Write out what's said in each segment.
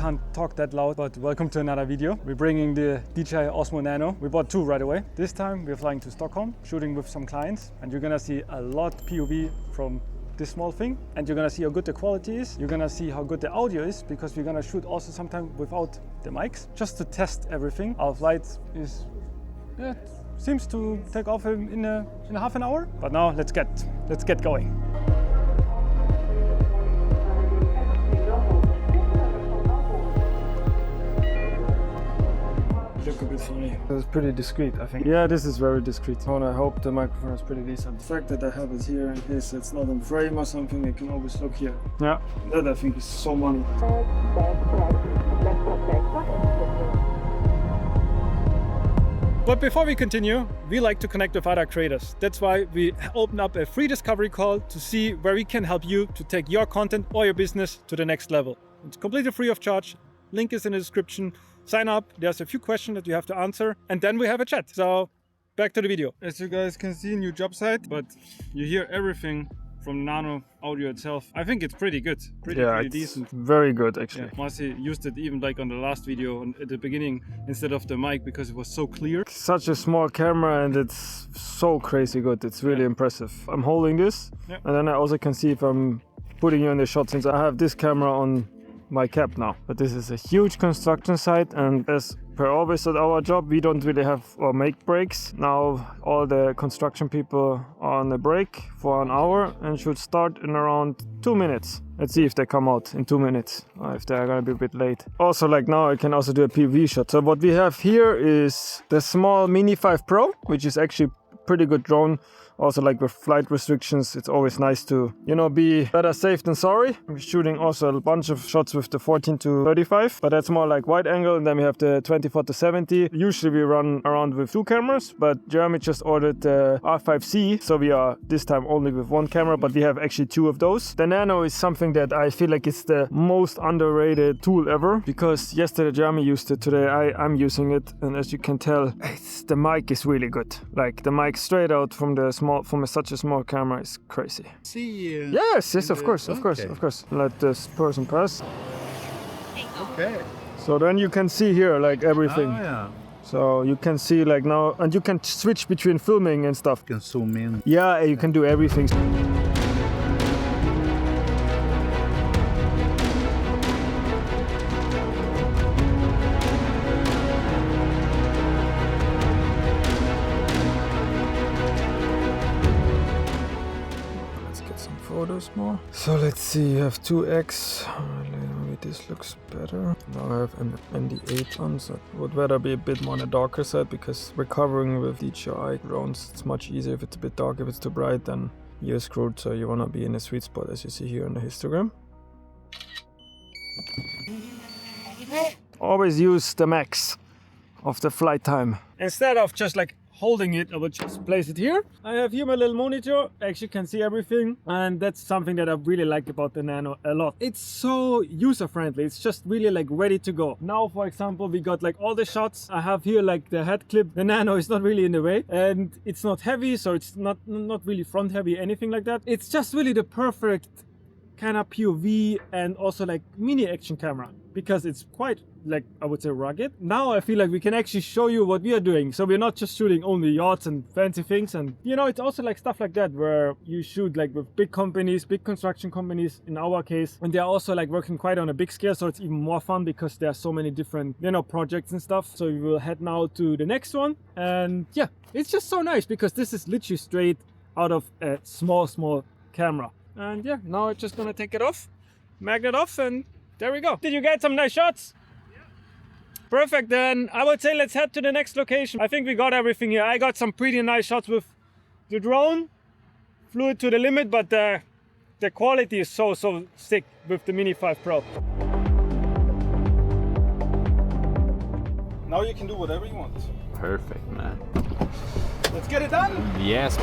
can't talk that loud, but welcome to another video. We're bringing the DJI Osmo Nano. We bought two right away. This time we're flying to Stockholm, shooting with some clients, and you're gonna see a lot POV from this small thing, and you're gonna see how good the quality is. You're gonna see how good the audio is, because we're gonna shoot also sometime without the mics, just to test everything. Our flight is, seems to take off in a half an hour. But now let's get going. Look a bit funny. It's pretty discreet, I think. Yeah, this is very discreet. And I hope the microphone is pretty decent. The fact that I have it here in case it's not on frame or something, I can always look here. Yeah, that I think is so money. But before we continue, we like to connect with other creators. That's why we open up a free discovery call to see where we can help you to take your content or your business to the next level. It's completely free of charge. Link is in the description. Sign up, there's a few questions that you have to answer, and then we have a chat. So back to the video. As you guys can see, new job site, but you hear everything from Nano audio itself. I think it's pretty good, pretty decent. Very good actually. Yeah, Moaci used it even like on the last video at the beginning instead of the mic because it was so clear. Such a small camera and it's so crazy good. It's really impressive. I'm holding this and then I also can see if I'm putting you in the shot, since I have this camera on my cap now. But this is a huge construction site, and as per always at our job, we don't really have or make breaks. Now all the construction people are on a break for an hour and should start in around 2 minutes. Let's see if they come out in 2 minutes or if they're gonna be a bit late. Also, like now I can also do a POV shot. So what we have here is the small Mini 5 Pro, which is actually pretty good drone. Also, like with flight restrictions, it's always nice to, be better safe than sorry. We're shooting also a bunch of shots with the 14-35, but that's more like wide angle. And then we have the 24-70. Usually we run around with 2 cameras, but Jeremy just ordered the R5C. So we are this time only with 1 camera, but we have actually 2 of those. The Nano is something that I feel like it's the most underrated tool ever, because yesterday Jeremy used it, today I'm using it. And as you can tell, the mic is really good. Like the mic straight out from the such a small camera is crazy. See. Yes, of course. Let this person pass. Okay. So then you can see here like everything. Oh, yeah. So you can see like now, and you can switch between filming and stuff. You can zoom in. Yeah, you can do everything. Photos more. So let's see, you have 2x. Maybe this looks better. Now I have an ND8 on, so it would rather be a bit more on the darker side, because recovering with DJI drones, it's much easier if it's a bit dark. If it's too bright, then you're screwed. So you want to be in a sweet spot, as you see here in the histogram. Always use the max of the flight time. Instead of just like holding it, I would just place it here. I have here my little monitor. Actually can see everything, and that's something that I really like about the Nano a lot. It's so user-friendly. It's just really like ready to go. Now, for example, we got like all the shots. I have here like the head clip. The Nano is not really in the way, and it's not heavy, so it's not really front heavy, anything like that. It's just really the perfect kind of POV and also like mini action camera, because it's quite, like, I would say rugged. Now I feel like we can actually show you what we are doing. So we're not just shooting only yachts and fancy things, and it's also like stuff like that where you shoot like with big companies, big construction companies in our case, and they're also like working quite on a big scale, so it's even more fun because there are so many different projects and stuff. So we will head now to the next one, and yeah, it's just so nice because this is literally straight out of a small camera. And yeah, now I'm just gonna take it off, magnet off, and there we go. Did you get some nice shots? Yeah. Perfect, then I would say let's head to the next location. I think we got everything here. I got some pretty nice shots with the drone. Flew it to the limit, but the quality is so sick with the Mini 5 Pro. Now you can do whatever you want. Perfect, man. Let's get it done. Yes.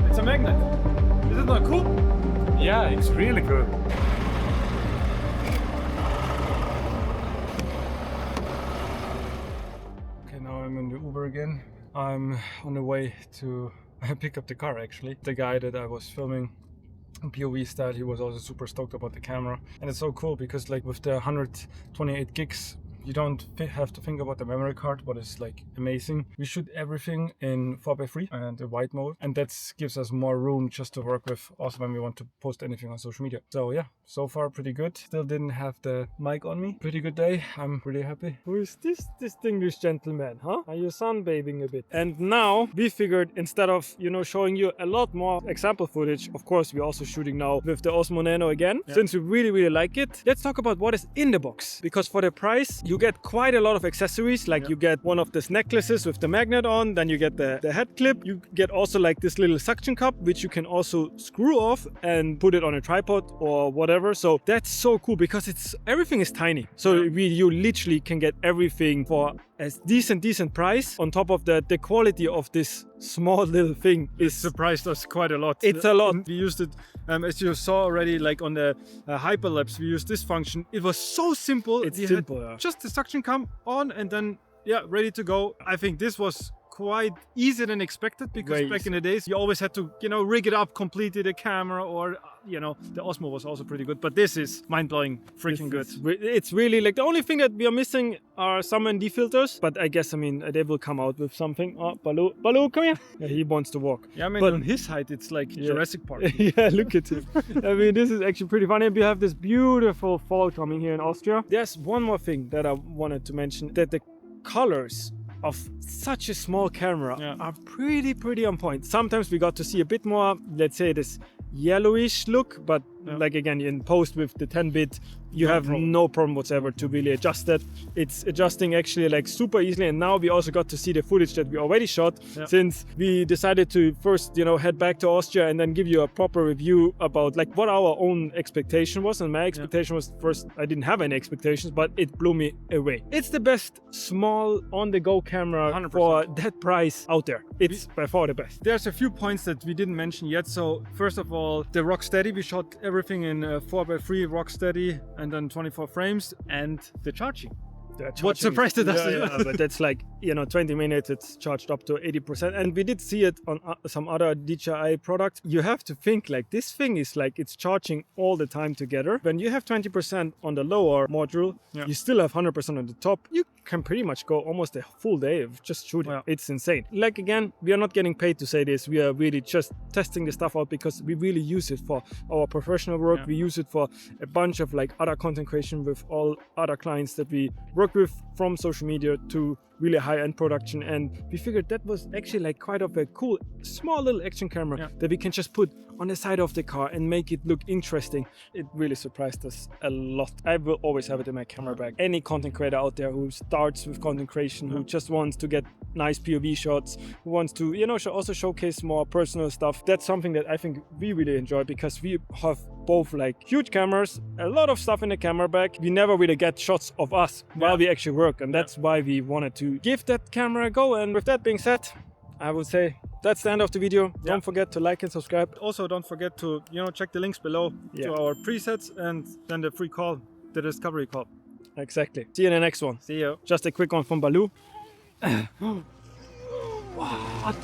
It's a magnet. Is it not cool? Yeah, it's really good. again. I'm on the way to pick up the car actually. The guy that I was filming POV style, he was also super stoked about the camera. And it's so cool because like with the 128 gigs, you don't have to think about the memory card, but it's like amazing. We shoot everything in 4x3 and the wide mode, and that gives us more room just to work with also when we want to post anything on social media. So yeah, so far pretty good. Still didn't have the mic on me. Pretty good day. I'm really happy. Who is this distinguished gentleman, huh? Are you sunbathing a bit? And now we figured instead of, you know, showing you a lot more example footage, of course, we're also shooting now with the Osmo Nano again, since we really like it. Let's talk about what is in the box, because for the price, you get quite a lot of accessories. Like you get one of these necklaces with the magnet on, then you get the head clip. You get also like this little suction cup, which you can also screw off and put it on a tripod or whatever. So that's so cool because everything is tiny. So you literally can get everything for a decent price. On top of that, the quality of this small little thing is surprised us quite a lot. It's a lot. We used it, as you saw already, like on the hyperlapse, we used this function. It was so simple. It's simple. Just the suction come on and then ready to go. I think this was quite easier than expected because back in the days you always had to, you know, rig it up completely, the camera, or you know, the Osmo was also pretty good, but this is mind-blowing freaking good. It's really like the only thing that we are missing are some ND filters, but I guess, I mean, they will come out with something. Oh, Baloo, come here. Yeah, he wants to walk. Yeah, I mean, but on his height it's like Jurassic Park. Yeah, look at him. I mean, this is actually pretty funny. We have this beautiful fall coming here in Austria. There's one more thing that I wanted to mention, that the colors of such a small camera are pretty on point. Sometimes we got to see a bit more, let's say, this yellowish look, but like again in post with the 10-bit you have no problem whatsoever to really adjust that. It's adjusting actually like super easily. And now we also got to see the footage that we already shot, since we decided to first, you know, head back to Austria and then give you a proper review about like what our own expectation was. And my expectation was, first, I didn't have any expectations, but it blew me away. It's the best small on-the-go camera 100%. For that price out there. It's by far the best. There's a few points that we didn't mention yet. So first of all, the Rocksteady, we shot everything in 4x3 Rocksteady and then 24 frames, and the charging. What surprised us, but that's like, you know, 20 minutes it's charged up to 80%. And we did see it on some other DJI products. You have to think like this thing is like it's charging all the time together. When you have 20% on the lower module, you still have 100% on the top. You can pretty much go almost a full day of just shooting. It's insane. Like again, we are not getting paid to say this. We are really just testing the stuff out because we really use it for our professional work. We use it for a bunch of like other content creation with all other clients that we work with, from social media to really high-end production. And we figured that was actually like quite of a cool small little action camera that we can just put on the side of the car and make it look interesting. It really surprised us a lot. I will always have it in my camera bag. Any content creator out there who starts with content creation, who just wants to get nice POV shots, who wants to, you know, also showcase more personal stuff, that's something that I think we really enjoy, because we have both like huge cameras, a lot of stuff in the camera bag. We never really get shots of us while we actually work, and that's why we wanted to give that camera a go. And with that being said, I would say that's the end of the video. Don't forget to like and subscribe. Also, don't forget to, you know, check the links below to our presets and then the free call, the discovery call. Exactly. See you in the next one. See you. Just a quick one from Baloo. What?